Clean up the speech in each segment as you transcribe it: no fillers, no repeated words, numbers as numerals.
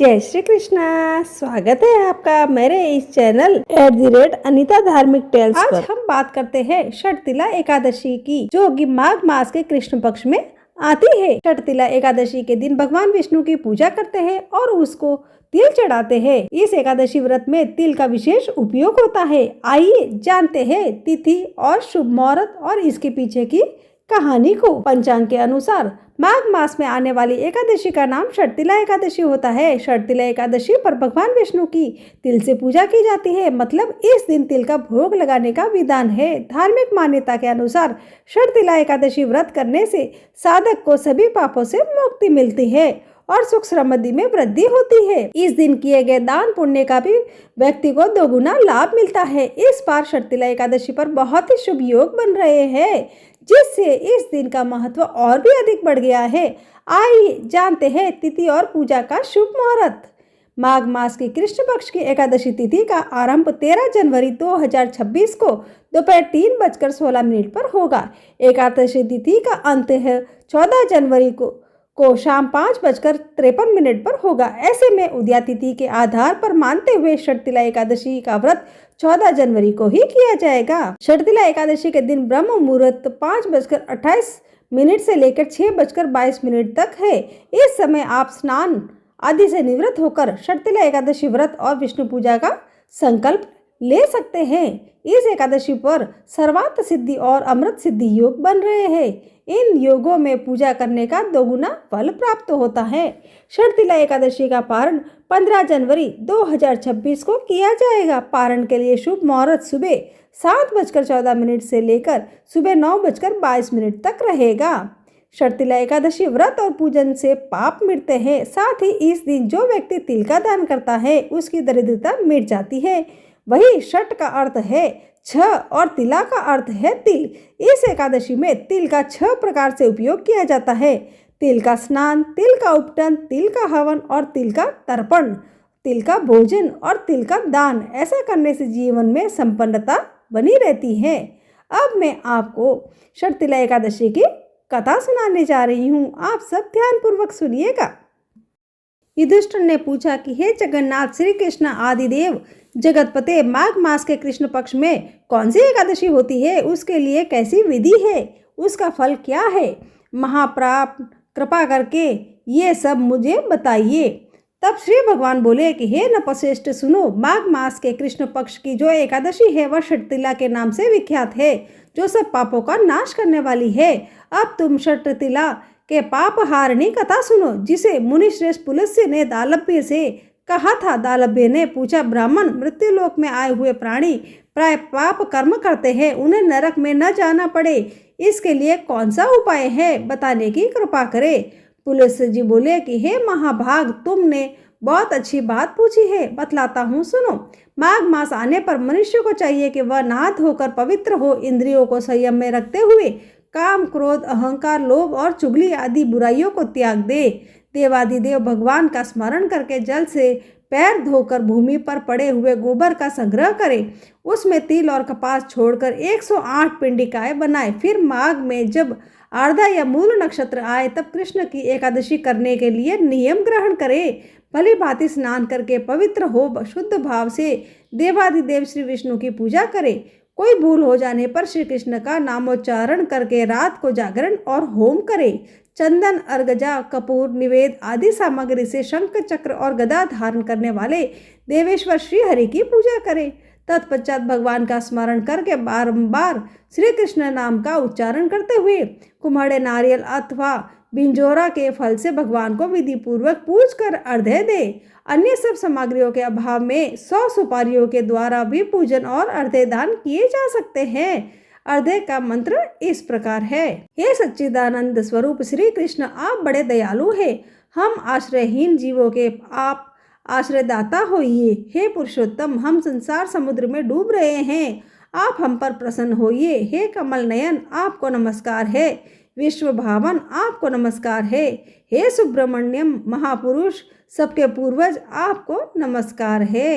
जय श्री कृष्णा। स्वागत है आपका मेरे इस चैनल @अनीता धार्मिक टेल्स पर। आज हम बात करते हैं षटतिला एकादशी की, जो कि माघ मास के कृष्ण पक्ष में आती है। षटतिला एकादशी के दिन भगवान विष्णु की पूजा करते हैं और उसको तिल चढ़ाते हैं। इस एकादशी व्रत में तिल का विशेष उपयोग होता है। आइए जानते हैं तिथि और शुभ मुहूर्त और इसके पीछे की कहानी को। पंचांग के अनुसार माघ मास में आने वाली एकादशी का नाम षटतिला एकादशी होता है। षटतिला एकादशी पर भगवान विष्णु की तिल से पूजा की जाती है, मतलब इस दिन तिल का भोग लगाने का विधान है। धार्मिक मान्यता के अनुसार षटतिला एकादशी व्रत करने से साधक को सभी पापों से मुक्ति मिलती है और सुख समृद्धि में वृद्धि होती है। इस दिन किए गए दान पुण्य का भी व्यक्ति को दोगुना लाभ मिलता है। इस बार षटतिला एकादशी पर बहुत ही शुभ योग बन रहे हैं, जिससे इस दिन का महत्व और भी अधिक बढ़ गया है। आइए जानते हैं तिथि और पूजा का शुभ मुहूर्त। माघ मास की कृष्ण पक्ष की एकादशी तिथि का आरंभ 13 जनवरी 2026 को दोपहर 3:16 पर होगा। एकादशी तिथि का अंत है 14 जनवरी को शाम 5:53 पर होगा। ऐसे में उदया तिथि के आधार पर मानते हुए षटतिला एकादशी का व्रत 14 जनवरी को ही किया जाएगा। षटतिला एकादशी के दिन ब्रह्म मुहूर्त 5:28 से लेकर 6:22 तक है। इस समय आप स्नान आदि से निवृत्त होकर षटतिला एकादशी व्रत और विष्णु पूजा का संकल्प ले सकते हैं। इस एकादशी पर सर्वार्थ सिद्धि और अमृत सिद्धि योग बन रहे हैं। इन योगों में पूजा करने का दोगुना फल प्राप्त होता है। षटतिला एकादशी का पारण 15 जनवरी 2026 को किया जाएगा। पारण के लिए शुभ मुहूर्त सुबह 7:14 से लेकर सुबह 9:22 तक रहेगा। षटतिला एकादशी व्रत और पूजन से पाप मिटते हैं। साथ ही इस दिन जो व्यक्ति तिल का दान करता है उसकी दरिद्रता मिट जाती है। वही षट का अर्थ है 6 और तिला का अर्थ है तिल। इस एकादशी में तिल का 6 प्रकार से उपयोग किया जाता है। तिल का स्नान, तिल का उपटन, तिल का हवन और तिल का तर्पण, तिल का भोजन और तिल का दान। ऐसा करने से जीवन में संपन्नता बनी रहती है। अब मैं आपको षटतिला एकादशी की कथा सुनाने जा रही हूँ। आप सब ध्यानपूर्वक सुनिएगा। युधिष्ठिर ने पूछा कि हे जगन्नाथ, श्री कृष्ण आदिदेव जगतपते, माघ मास के कृष्ण पक्ष में कौन सी एकादशी होती है? उसके लिए कैसी विधि है? उसका फल क्या है? महाप्राप, कृपा करके ये सब मुझे बताइए। तब श्री भगवान बोले कि हे नपश्रेष्ठ, सुनो। माघ मास के कृष्ण पक्ष की जो एकादशी है वह षटतिला के नाम से विख्यात है, जो सब पापों का नाश करने वाली है। अब तुम षटतिला के पाप हारिणी कथा सुनो, जिसे मुनिश्रेष्ठ पुलस्त्य ने दालभ्य से कहा था। दालभ्य ने पूछा, ब्राह्मण, मृत्युलोक में आए हुए प्राणी प्राय पाप कर्म करते हैं, उन्हें नरक में न जाना पड़े, इसके लिए कौन सा उपाय है? बताने की कृपा करे। पुलस्त्य जी बोले कि हे महाभाग, तुमने बहुत अच्छी बात पूछी है, बतलाता हूँ, सुनो। माघ मास आने पर मनुष्य को चाहिए कि वह नहा धोकर पवित्र हो, इंद्रियों को संयम में रखते हुए काम, क्रोध, अहंकार, लोभ और चुगली आदि बुराइयों को त्याग दे। देवादिदेव भगवान का स्मरण करके जल से पैर धोकर भूमि पर पड़े हुए गोबर का संग्रह करे, उसमें तिल और कपास छोड़कर 108 पिंडिकाएं बनाए। फिर माघ में जब आर्द्रा या मूल नक्षत्र आए तब कृष्ण की एकादशी करने के लिए नियम ग्रहण करे। भली भांति स्नान करके पवित्र हो शुद्ध भाव से देवादिदेव श्री विष्णु की पूजा करे। कोई भूल हो जाने पर श्री कृष्ण का नामोच्चारण करके रात को जागरण और होम करे। चंदन, अर्गजा, कपूर, निवेद आदि सामग्री से शंख, चक्र और गदा धारण करने वाले देवेश्वर श्री हरि की पूजा करे। तत्पश्चात भगवान का स्मरण करके बारंबार श्री कृष्ण नाम का उच्चारण करते हुए कुम्हड़े नारियल अथवा बिंजोरा के फल से भगवान को विधि पूर्वक पूज कर अर्घ्य दे। अन्य सब सामग्रियों के अभाव में 100 सुपारियों के द्वारा भी पूजन और अर्घ्य दान किए जा सकते हैं। अर्घ्य का मंत्र इस प्रकार है। हे सच्चिदानंद स्वरूप श्री कृष्ण, आप बड़े दयालु हैं। हम आश्रयहीन जीवों के आप आश्रयदाता होइए। हे पुरुषोत्तम, हम संसार समुद्र में डूब रहे हैं, आप हम पर प्रसन्न होइए। हे कमल नयन, आपको नमस्कार है। विश्व भावन, आपको नमस्कार है। हे सुब्रमण्यम महापुरुष, सबके पूर्वज, आपको नमस्कार है।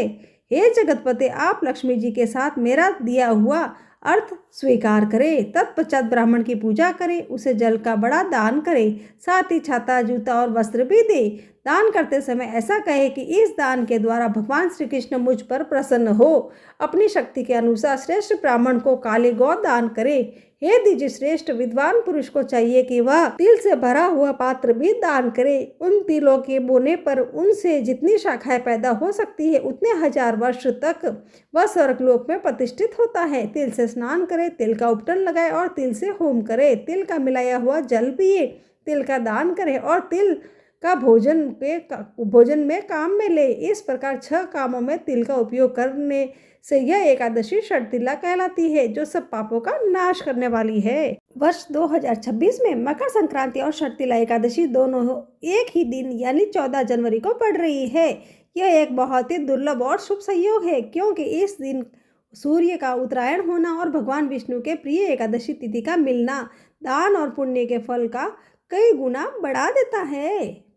हे जगतपते, आप लक्ष्मी जी के साथ मेरा दिया हुआ अर्थ स्वीकार करे। तत्पश्चात ब्राह्मण की पूजा करे, उसे जल का बड़ा दान करे, साथ ही छाता, जूता और वस्त्र भी दे। दान करते समय ऐसा कहे कि इस दान के द्वारा भगवान श्री कृष्ण मुझ पर प्रसन्न हो। अपनी शक्ति के अनुसार श्रेष्ठ ब्राह्मण को काले गौ दान करे। हे द्विज श्रेष्ठ विद्वान पुरुष को चाहिए कि वह तिल से भरा हुआ पात्र भी दान करे। उन तिलों के बोने पर उनसे जितनी शाखाएं पैदा हो सकती है उतने 1000 वर्ष तक वह स्वर्गलोक में प्रतिष्ठित होता है। तिल से स्नान करे, तिल का उपटन लगाए और तिल से होम करे, तिल का मिलाया हुआ जल पिए, तिल का दान करे और तिल का भोजन में काम में ले। इस प्रकार 6 कामों में तिल का उपयोग करने से यह एकादशी षटतिला कहलाती है, जो सब पापों का नाश करने वाली है। वर्ष 2026 में मकर संक्रांति और षटतिला एकादशी दोनों एक ही दिन यानी 14 जनवरी को पड़ रही है। यह एक बहुत ही दुर्लभ और शुभ संयोग है, क्योंकि इस दिन सूर्य का उत्तरायण होना और भगवान विष्णु के प्रिय एकादशी तिथि का मिलना दान और पुण्य के फल का कई गुना बढ़ा देता है।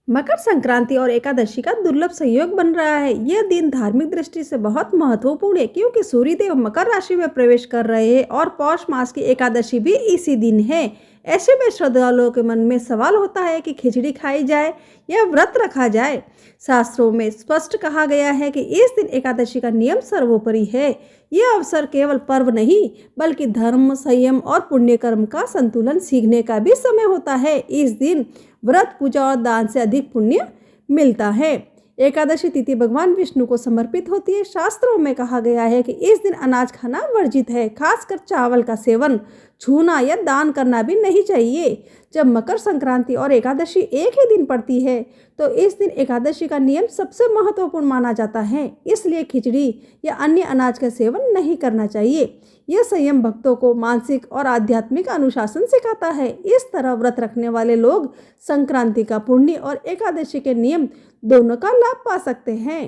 मकर संक्रांति और एकादशी का दुर्लभ संयोग बन रहा है। यह दिन धार्मिक दृष्टि से बहुत महत्वपूर्ण है, क्योंकि सूर्यदेव मकर राशि में प्रवेश कर रहे हैं और पौष मास की एकादशी भी इसी दिन है। ऐसे में श्रद्धालुओं के मन में सवाल होता है कि खिचड़ी खाई जाए या व्रत रखा जाए। शास्त्रों में स्पष्ट कहा गया है कि इस दिन एकादशी का नियम सर्वोपरि है। यह अवसर केवल पर्व नहीं बल्कि धर्म, संयम और पुण्य कर्म का संतुलन सीखने का भी समय होता है। इस दिन व्रत, पूजा और दान से अधिक पुण्य मिलता है। एकादशी तिथि भगवान विष्णु को समर्पित होती है। शास्त्रों में कहा गया है कि इस दिन अनाज खाना वर्जित है, खासकर चावल का सेवन, छूना या दान करना भी नहीं चाहिए। जब मकर संक्रांति और एकादशी एक ही दिन पड़ती है तो इस दिन एकादशी का नियम सबसे महत्वपूर्ण माना जाता है, इसलिए खिचड़ी या अन्य अनाज का सेवन नहीं करना चाहिए। यह संयम भक्तों को मानसिक और आध्यात्मिक अनुशासन सिखाता है। इस तरह व्रत रखने वाले लोग संक्रांति का पुण्य और एकादशी के नियम दोनों का लाभ पा सकते हैं।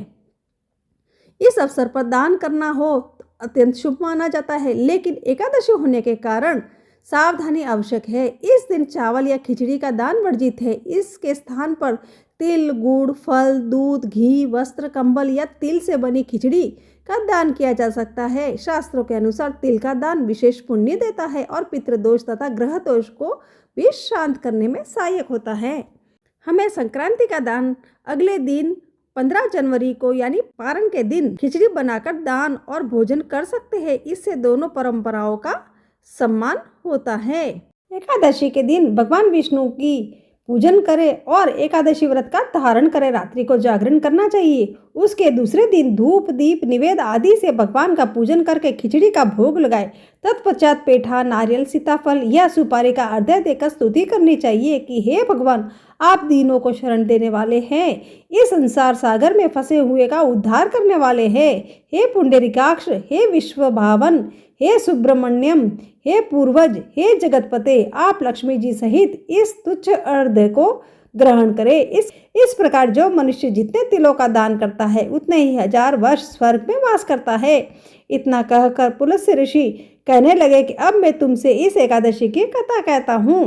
इस अवसर पर दान करना हो तो अत्यंत शुभ माना जाता है, लेकिन एकादशी होने के कारण सावधानी आवश्यक है। इस दिन चावल या खिचड़ी का दान वर्जित है। इसके स्थान पर तिल, गुड़, फल, दूध, घी, वस्त्र, कंबल या तिल से बनी खिचड़ी का दान किया जा सकता है। शास्त्रों के अनुसार तिल का दान विशेष पुण्य देता है और पितृदोष तथा ग्रह दोष को भी शांत करने में सहायक होता है। हमें संक्रांति का दान अगले दिन 15 जनवरी को यानी पारण के दिन खिचड़ी बनाकर दान और भोजन कर सकते हैं। इससे दोनों परंपराओं का सम्मान होता है। एकादशी के दिन भगवान विष्णु की पूजन करें और एकादशी व्रत का धारण करें। रात्रि को जागरण करना चाहिए। उसके दूसरे दिन धूप, दीप, निवेद आदि से भगवान का पूजन करके खिचड़ी का भोग लगाए। तत्पश्चात पेठा, नारियल, सीताफल या सुपारी का अर्घ्य देकर स्तुति करनी चाहिए कि हे भगवान, आप दीनों को शरण देने वाले हैं, इस संसार सागर में फंसे हुए का उद्धार करने वाले हैं। हे पुंडरीकाक्ष, हे विश्व भावन, हे सुब्रमण्यम, हे पूर्वज, हे जगतपते, आप लक्ष्मी जी सहित इस तुच्छ अर्घ्य को ग्रहण करें। इस प्रकार जो मनुष्य जितने तिलों का दान करता है उतने ही 1000 वर्ष स्वर्ग में वास करता है। इतना कहकर पुलस्त्य ऋषि कहने लगे कि अब मैं तुमसे इस एकादशी की कथा कहता हूँ।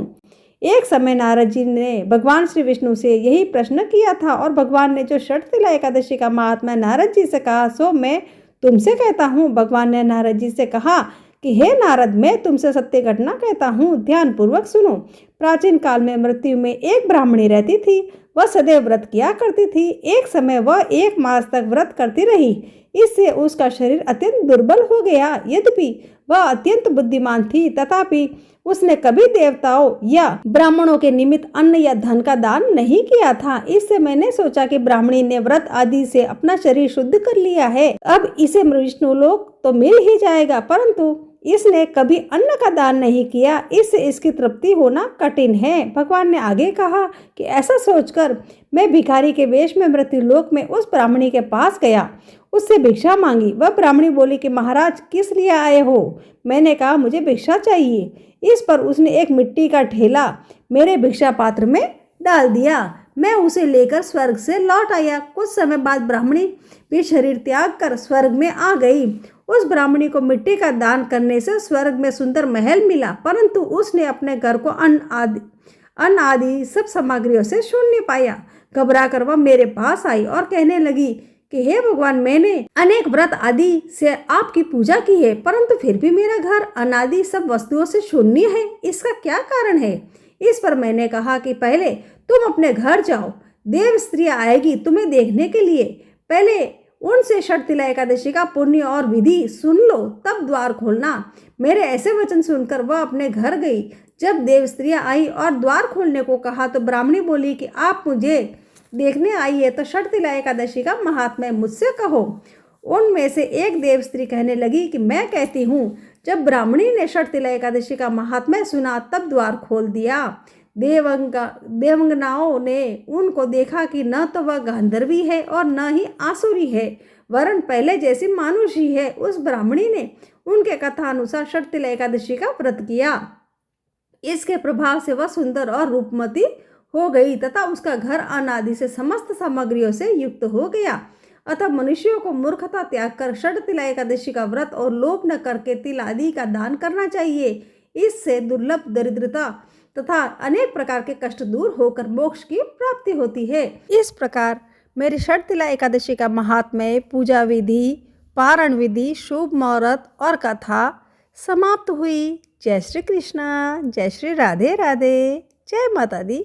एक समय नारद जी ने भगवान श्री विष्णु से यही प्रश्न किया था और भगवान ने जो षटतिला एकादशी का महात्मा नारद जी से कहा सो मैं तुमसे कहता हूँ। भगवान ने नारद जी से कहा कि हे नारद, मैं तुमसे सत्य घटना कहता हूँ, ध्यान पूर्वक सुनो। प्राचीन काल में मृत्यु में एक ब्राह्मणी रहती थी। वह सदैव व्रत किया करती थी। एक समय वह 1 मास तक व्रत करती रही। इससे उसका शरीर अत्यंत दुर्बल हो गया। यद्यपि वह अत्यंत बुद्धिमान थी, तथापि उसने कभी देवताओं या ब्राह्मणों के निमित्त अन्न या धन का दान नहीं किया था। इससे मैंने सोचा कि ब्राह्मणी ने व्रत आदि से अपना शरीर शुद्ध कर लिया है, अब इसे विष्णु लोक तो मिल ही जाएगा, परंतु इसने कभी अन्न का दान नहीं किया, इससे इसकी तृप्ति होना कठिन है। भगवान ने आगे कहा कि ऐसा सोचकर मैं भिखारी के वेश में मृत्यु लोक में उस ब्राह्मणी के पास गया, उससे भिक्षा मांगी। वह ब्राह्मणी बोली कि महाराज, किस लिए आए हो? मैंने कहा मुझे भिक्षा चाहिए। इस पर उसने एक मिट्टी का ढेला मेरे भिक्षा पात्र में डाल दिया। मैं उसे लेकर स्वर्ग से लौट आया। कुछ समय बाद ब्राह्मणी भी शरीर त्याग कर स्वर्ग में आ गई। उस ब्राह्मणी को मिट्टी का दान करने से स्वर्ग में सुंदर महल मिला, परंतु उसने अपने घर को अन्न आदि सब सामग्रियों से शून्य पाया। घबरा कर वह मेरे पास आई और कहने लगी कि हे भगवान, मैंने अनेक व्रत आदि से आपकी पूजा की है, परंतु फिर भी मेरा घर अनादि सब वस्तुओं से शून्य है। इसका क्या कारण है? इस पर मैंने कहा कि पहले तुम अपने घर जाओ, देव स्त्री आएगी तुम्हें देखने के लिए, पहले उनसे षटतिला एकादशी का पुण्य और विधि सुन लो, तब द्वार खोलना। मेरे ऐसे वचन सुनकर वह अपने घर गई। जब देव स्त्रियां आई और द्वार खोलने को कहा तो ब्राह्मणी बोली कि आप मुझे देखने आई है तो षटतिला एकादशी का महात्म्य मुझसे कहो। उनमें से एक देव स्त्री कहने लगी कि मैं कहती हूँ। जब ब्राह्मणी ने षटतिला एकादशी का महात्म्य सुना तब द्वार खोल दिया। देवंगनाओं ने उनको देखा कि न तो वह गांधर्वी है और न ही आसुरी है, वरन पहले जैसी मानुष ही है। उस ब्राह्मणी ने उनके कथा अनुसार षटतिला एकादशी का व्रत किया। इसके प्रभाव से वह सुंदर और रूपमती हो गई तथा उसका घर अनादि से समस्त सामग्रियों से युक्त हो गया। अतः मनुष्यों को मूर्खता त्याग कर षटतिला एकादशी का व्रत और लोभ न करके तिल आदि का दान करना चाहिए। इससे दुर्लभ दरिद्रता तथा अनेक प्रकार के कष्ट दूर होकर मोक्ष की प्राप्ति होती है। इस प्रकार मेरी षटतिला एकादशी का महात्म्य, पूजा विधि, पारण विधि, शुभ मुहूर्त और कथा समाप्त हुई। जय श्री कृष्णा, जय श्री राधे राधे, जय माता दी।